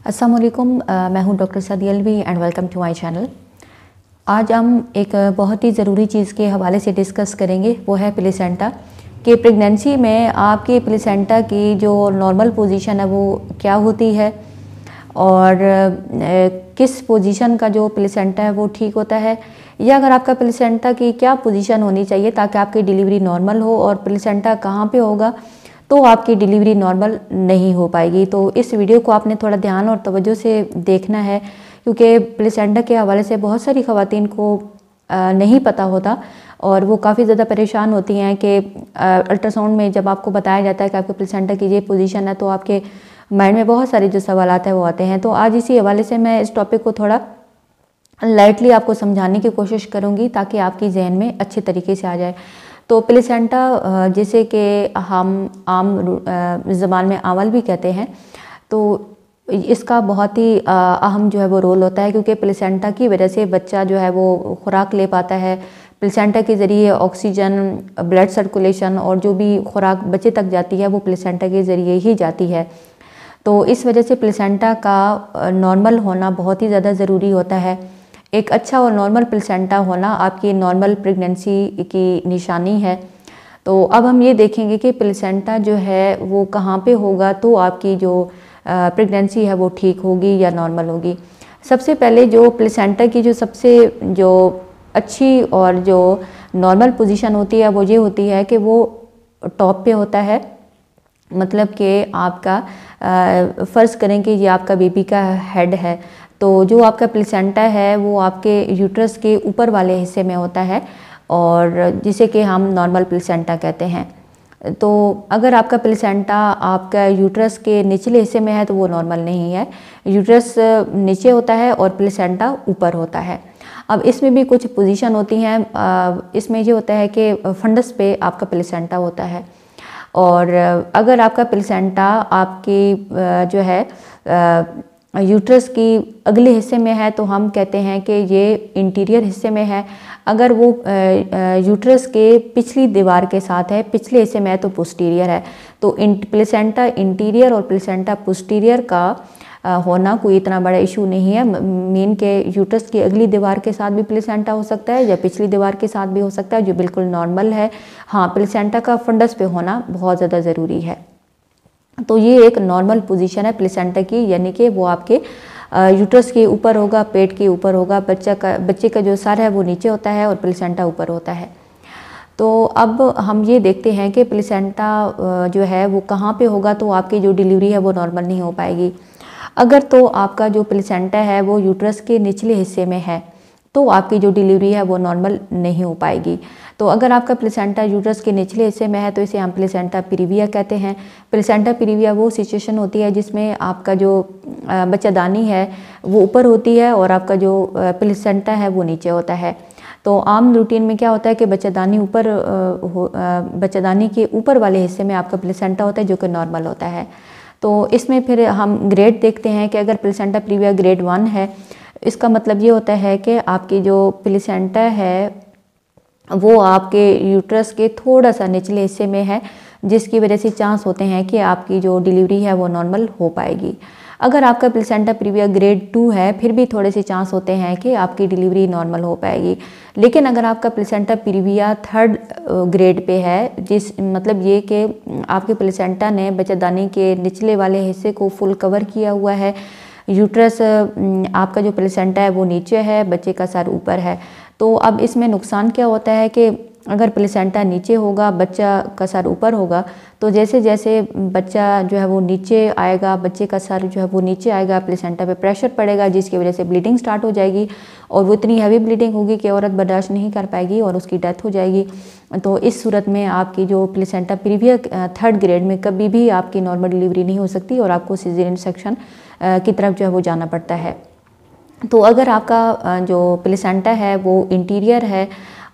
अस्सलाम वालेकुम, मैं हूं doctor Sadia Alvi and welcome to my channel. आज हम एक बहुत ही ज़रूरी चीज़ के हवाले से डिस्कस करेंगे, वो है प्लेसेंटा। कि प्रेगनेंसी में आपके प्लेसेंटा की जो नॉर्मल पोजीशन है वो क्या होती है और किस पोजीशन का जो प्लेसेंटा है वो ठीक होता है, या अगर आपका प्लेसेंटा की क्या पोजीशन होनी चाहिए ताकि आपकी डिलीवरी नॉर्मल हो, और प्लेसेंटा कहाँ पे होगा तो आपकी डिलीवरी नॉर्मल नहीं हो पाएगी। तो इस वीडियो को आपने थोड़ा ध्यान और तवज्जो से देखना है, क्योंकि प्लेसेंटा के हवाले से बहुत सारी ख़वातीन को नहीं पता होता और वो काफ़ी ज़्यादा परेशान होती हैं कि अल्ट्रासाउंड में जब आपको बताया जाता है कि आपके प्लेसेंटा की ये पोजीशन है तो आपके माइंड में बहुत सारे जो सवालात हैं वो आते हैं। तो आज इसी हवाले से मैं इस टॉपिक को थोड़ा लाइटली आपको समझाने की कोशिश करूँगी ताकि आपकी जहन में अच्छे तरीके से आ जाए। तो प्लेसेंटा जैसे कि हम आम ज़बान में आंवल भी कहते हैं, तो इसका बहुत ही अहम जो है वो रोल होता है, क्योंकि प्लेसेंटा की वजह से बच्चा जो है वो खुराक ले पाता है। प्लेसेंटा के ज़रिए ऑक्सीजन, ब्लड सर्कुलेशन और जो भी खुराक बच्चे तक जाती है वो प्लेसेंटा के ज़रिए ही जाती है। तो इस वजह से प्लेसेंटा का नॉर्मल होना बहुत ही ज़्यादा ज़रूरी होता है। एक अच्छा और नॉर्मल प्लेसेंटा होना आपकी नॉर्मल प्रेगनेंसी की निशानी है। तो अब हम ये देखेंगे कि प्लेसेंटा जो है वो कहाँ पे होगा तो आपकी जो प्रेगनेंसी है वो ठीक होगी या नॉर्मल होगी। सबसे पहले जो प्लेसेंटा की जो सबसे जो अच्छी और जो नॉर्मल पोजीशन होती है वो ये होती है कि वो टॉप पे होता है। मतलब कि आपका फ़र्ज़ करें कि ये आपका बेबी का हेड है, तो जो आपका प्लेसेंटा है वो आपके यूट्रस के ऊपर वाले हिस्से में होता है और जिसे कि हम नॉर्मल प्लेसेंटा कहते हैं। तो अगर आपका प्लेसेंटा आपका यूट्रस के निचले हिस्से में है तो वो नॉर्मल नहीं है। यूट्रस नीचे होता है और प्लेसेंटा ऊपर होता है। अब इसमें भी कुछ पोजीशन होती हैं। इसमें ये होता है कि फंडस पे आपका प्लेसेंटा होता है, और अगर आपका प्लेसेंटा आपकी जो है यूट्रस की अगले हिस्से में है तो हम कहते हैं कि ये इंटीरियर हिस्से में है। अगर वो यूट्रस के पिछली दीवार के साथ है, पिछले हिस्से में है, तो पोस्टीरियर है। तो प्लेसेंटा इंटीरियर और प्लेसेंटा पोस्टीरियर का होना कोई इतना बड़ा इशू नहीं है। मीन के यूट्रस की अगली दीवार के साथ भी प्लेसेंटा हो सकता है या पिछली दीवार के साथ भी हो सकता है, जो बिल्कुल नॉर्मल है। हाँ, प्लेसेंटा का फंडस पे होना बहुत ज़्यादा ज़रूरी है। तो ये एक नॉर्मल पोजीशन है प्लेसेंटा की, यानी कि वो आपके यूट्रस के ऊपर होगा, पेट के ऊपर होगा। बच्चे का जो सर है वो नीचे होता है और प्लेसेंटा ऊपर होता है। तो अब हम ये देखते हैं कि प्लेसेंटा जो है वो कहाँ पे होगा तो आपकी जो डिलीवरी है वो नॉर्मल नहीं हो पाएगी। अगर तो आपका जो प्लेसेंटा है वो यूट्रस के निचले हिस्से में है तो आपकी जो डिलीवरी है वो नॉर्मल नहीं हो पाएगी। तो अगर आपका प्लेसेंटा यूट्रस के निचले हिस्से में है तो इसे हम प्लेसेंटा प्रीविया कहते हैं। प्लेसेंटा प्रीविया वो सिचुएशन होती है जिसमें आपका जो बच्चादानी है वो ऊपर होती है और आपका जो प्लेसेंटा है वो नीचे होता है। तो आम रूटीन में क्या होता है कि बच्चादानी के ऊपर वाले हिस्से में आपका प्लेसेंटा होता है जो कि नॉर्मल होता है। तो इसमें फिर हम ग्रेड देखते हैं कि अगर प्लेसेंटा प्रीविया ग्रेड 1 है, इसका मतलब ये होता है कि आपकी जो प्लेसेंटा है वो आपके यूट्रस के थोड़ा सा निचले हिस्से में है, जिसकी वजह से चांस होते हैं कि आपकी जो डिलीवरी है वो नॉर्मल हो पाएगी। अगर आपका प्लेसेंटा प्रीविया ग्रेड 2 है, फिर भी थोड़े से चांस होते हैं कि आपकी डिलीवरी नॉर्मल हो पाएगी। लेकिन अगर आपका placenta previa 3rd grade pay है, जिस मतलब ये कि आपके प्लेसेंटा ने बच्चादानी के निचले वाले हिस्से को फुल कवर किया हुआ है, यूट्रस आपका जो प्लेसेंटा है वो नीचे है, बच्चे का सर ऊपर है। तो अब इसमें नुकसान क्या होता है कि अगर प्लेसेंटा नीचे होगा, बच्चा का सर ऊपर होगा, तो जैसे जैसे बच्चा जो है वो नीचे आएगा, बच्चे का सर जो है वो नीचे आएगा, प्लेसेंटा पे प्रेशर पड़ेगा, जिसकी वजह से ब्लीडिंग स्टार्ट हो जाएगी और वो इतनी हैवी ब्लीडिंग होगी कि औरत बर्दाश्त नहीं कर पाएगी और उसकी डेथ हो जाएगी। तो इस सूरत में आपकी जो प्लेसेंटा प्रीविया 3rd ग्रेड में कभी भी आपकी नॉर्मल डिलीवरी नहीं हो सकती और आपको सिजेरियन सेक्शन की तरफ जो है वो जाना पड़ता है। तो अगर आपका जो प्लेसेंटा है वो इंटीरियर है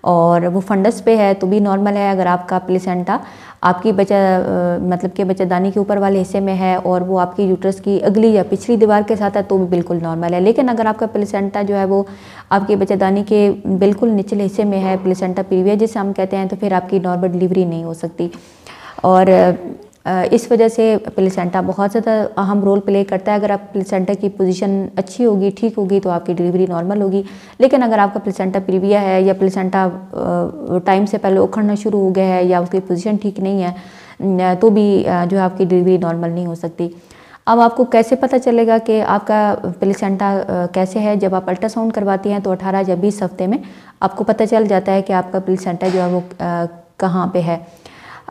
और वो फंडस पे है तो भी नॉर्मल है। अगर आपका प्लेसेंटा आपकी मतलब कि बच्चादानी के ऊपर वाले हिस्से में है और वो आपकी यूट्रस की अगली या पिछली दीवार के साथ है तो भी बिल्कुल नॉर्मल है। लेकिन अगर आपका प्लेसेंटा जो है वो आपकी बच्चादानी के बिल्कुल निचले हिस्से में है, प्लेसेंटा प्रीविया जिसे हम कहते हैं, तो फिर आपकी नॉर्मल डिलीवरी नहीं हो सकती। और इस वजह से प्लेसेंटा बहुत ज़्यादा अहम रोल प्ले करता है। अगर आप प्लेसेंटा की पोजीशन अच्छी होगी, ठीक होगी, तो आपकी डिलीवरी नॉर्मल होगी। लेकिन अगर आपका प्लेसेंटा प्रीविया है या प्लेसेंटा टाइम से पहले उखड़ना शुरू हो गया है या उसकी पोजीशन ठीक नहीं है, तो भी जो है आपकी डिलीवरी नॉर्मल नहीं हो सकती। अब आपको कैसे पता चलेगा कि आपका प्लेसेंटा कैसे है? जब आप अल्ट्रासाउंड करवाती हैं तो 18 या 20 हफ्ते में आपको पता चल जाता है कि आपका प्लेसेंटा जो है वो कहाँ पे है।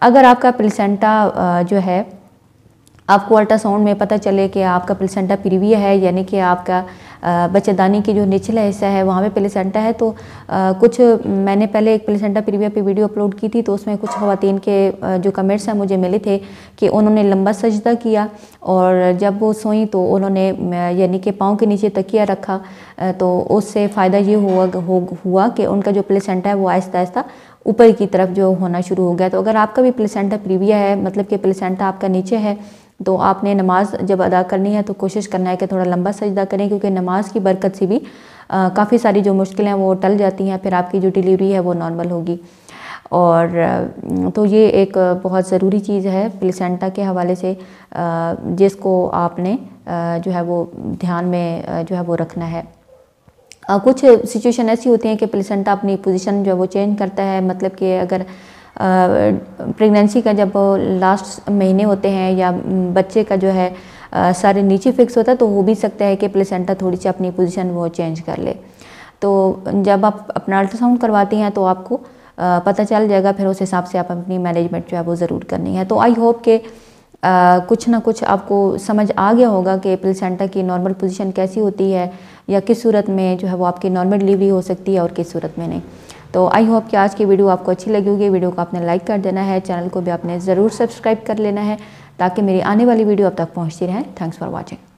अगर आपका प्लेसेंटा जो है आपको अल्ट्रासाउंड में पता चले कि आपका प्लेसेंटा प्रीविया है, यानी कि आपका बच्चेदानी की जो निचला हिस्सा है वहाँ पे प्लेसेंटा है, तो कुछ मैंने पहले एक प्लेसेंटा प्रीविया पे वीडियो अपलोड की थी, तो उसमें कुछ ख़वातीन के जो कमेंट्स हैं मुझे मिले थे कि उन्होंने लंबा सजदा किया और जब वो सोई तो उन्होंने यानी कि पाँव के नीचे तकिया रखा, तो उससे फ़ायदा ये हुआ कि उनका जो प्लेसेंटा है वो आहिस्ता आहिस्ता ऊपर की तरफ जो होना शुरू हो गया। तो अगर आपका भी प्लेसेंटा प्रीविया है, मतलब कि प्लेसेंटा आपका नीचे है, तो आपने नमाज जब अदा करनी है तो कोशिश करना है कि थोड़ा लंबा सजदा करें, क्योंकि नमाज की बरकत से भी काफ़ी सारी जो मुश्किलें हैं वो टल जाती हैं, फिर आपकी जो डिलीवरी है वो नॉर्मल होगी। और तो ये एक बहुत ज़रूरी चीज़ है प्लेसेंटा के हवाले से, जिसको आपने जो है वो ध्यान में जो है वो रखना है। कुछ सिचुएशन ऐसी होती हैं कि प्लेसेंटा अपनी पोजीशन जो है वो चेंज करता है, मतलब कि अगर प्रेगनेंसी का जब लास्ट महीने होते हैं या बच्चे का जो है सारे नीचे फिक्स होता है, तो हो भी सकता है कि प्लेसेंटा थोड़ी सी अपनी पोजीशन वो चेंज कर ले। तो जब आप अपना अल्ट्रासाउंड करवाती हैं तो आपको पता चल जाएगा, फिर उस हिसाब से आप अपनी मैनेजमेंट जो है वो ज़रूर करनी है। तो आई होप कि कुछ ना कुछ आपको समझ आ गया होगा कि प्लेसेंटा की नॉर्मल पोजीशन कैसी होती है, या किस सूरत में जो है वो आपकी नॉर्मल डिलीवरी हो सकती है और किस सूरत में नहीं। तो आई होप कि आज की वीडियो आपको अच्छी लगी होगी। वीडियो को आपने लाइक कर देना है, चैनल को भी आपने ज़रूर सब्सक्राइब कर लेना है ताकि मेरी आने वाली वीडियो अब तक पहुँचती रहे। Thanks for watching.